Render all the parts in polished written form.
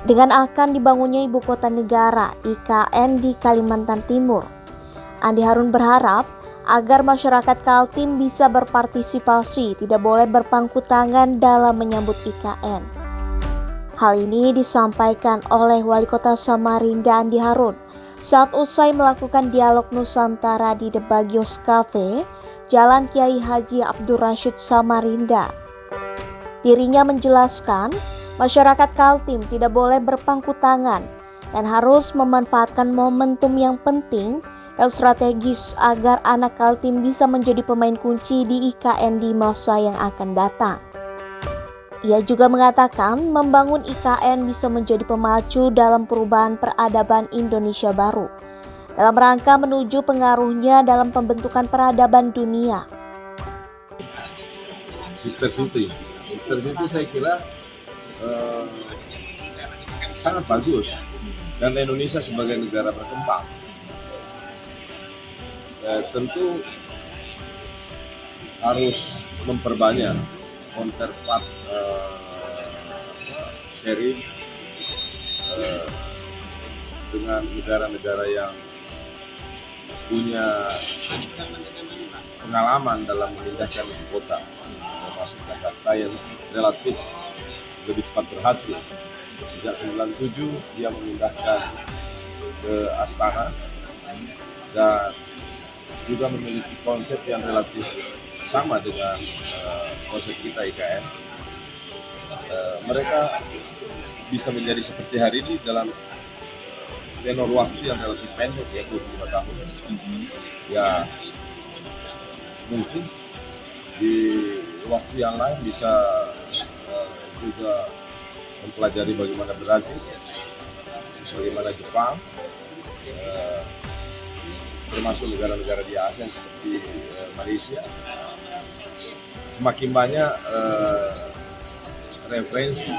Dengan akan dibangunnya Ibu Kota Negara (IKN) di Kalimantan Timur, Andi Harun berharap agar masyarakat Kaltim bisa berpartisipasi, tidak boleh berpangku tangan dalam menyambut IKN. Hal ini disampaikan oleh Wali Kota Samarinda Andi Harun saat usai melakukan dialog Nusantara di The Bagios Cafe, Jalan Kiai Haji Abdul Rashid Samarinda. Dirinya menjelaskan, masyarakat Kaltim tidak boleh berpangku tangan dan harus memanfaatkan momentum yang penting dan strategis agar anak Kaltim bisa menjadi pemain kunci di IKN di masa yang akan datang. Ia juga mengatakan membangun IKN bisa menjadi pemacu dalam perubahan peradaban Indonesia baru dalam rangka menuju pengaruhnya dalam pembentukan peradaban dunia. Sister City saya kira sangat bagus, dan Indonesia sebagai negara berkembang tentu harus memperbanyak counterpart sharing dengan negara-negara yang punya pengalaman dalam memindahkan ibu kota, termasuk Jakarta yang relatif lebih cepat berhasil. Sejak 97 dia memindahkan ke Astana dan juga memiliki konsep yang relatif sama dengan konsep kita IKN. Mereka bisa menjadi seperti hari ini dalam tenor waktu yang relatif pendek, ya 25 tahun. Ya mungkin di waktu yang lain bisa juga mempelajari bagaimana Brazil, bagaimana Jepang, termasuk negara-negara di ASEAN seperti Malaysia. Semakin banyak referensi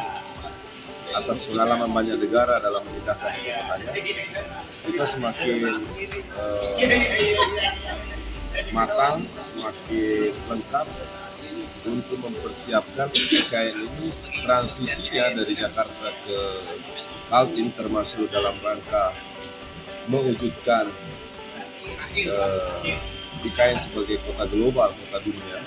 atas pengalaman banyak negara dalam memindahkan ibu kotanya, kita semakin matang, semakin lengkap untuk mempersiapkan IKN ini transisinya dari Jakarta ke Kaltim, termasuk dalam rangka mewujudkan IKN sebagai kota global, kota dunia.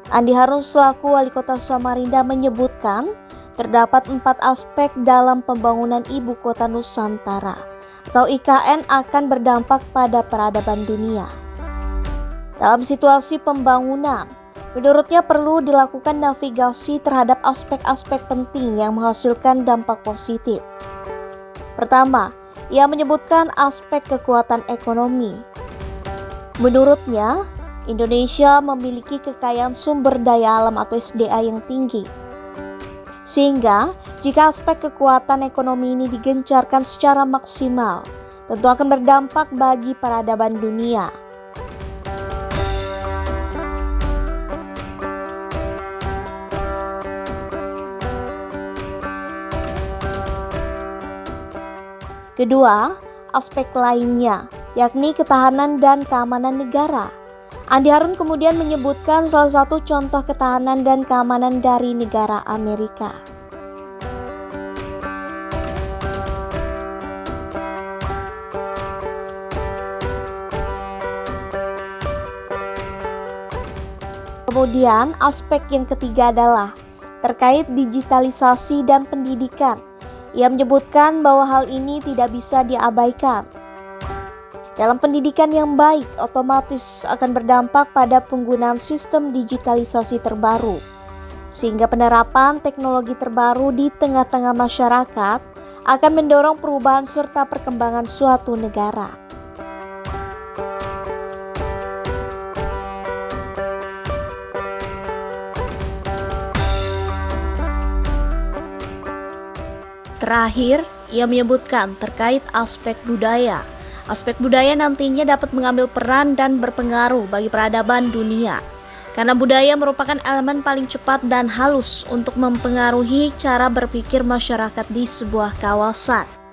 Andi Harun selaku Wali Kota Samarinda menyebutkan terdapat 4 aspek dalam pembangunan Ibu Kota Nusantara atau IKN akan berdampak pada peradaban dunia. Dalam situasi pembangunan, menurutnya perlu dilakukan navigasi terhadap aspek-aspek penting yang menghasilkan dampak positif. Pertama, ia menyebutkan aspek kekuatan ekonomi. Menurutnya, Indonesia memiliki kekayaan sumber daya alam atau SDA yang tinggi. Sehingga, jika aspek kekuatan ekonomi ini digencarkan secara maksimal, tentu akan berdampak bagi peradaban dunia. Kedua, aspek lainnya, yakni ketahanan dan keamanan negara. Andi Harun kemudian menyebutkan salah satu contoh ketahanan dan keamanan dari negara Amerika. Kemudian aspek yang ketiga adalah terkait digitalisasi dan pendidikan. Ia menyebutkan bahwa hal ini tidak bisa diabaikan. Dalam pendidikan yang baik, otomatis akan berdampak pada penggunaan sistem digitalisasi terbaru, sehingga penerapan teknologi terbaru di tengah-tengah masyarakat akan mendorong perubahan serta perkembangan suatu negara. Terakhir, ia menyebutkan terkait aspek budaya. Aspek budaya nantinya dapat mengambil peran dan berpengaruh bagi peradaban dunia. Karena budaya merupakan elemen paling cepat dan halus untuk mempengaruhi cara berpikir masyarakat di sebuah kawasan.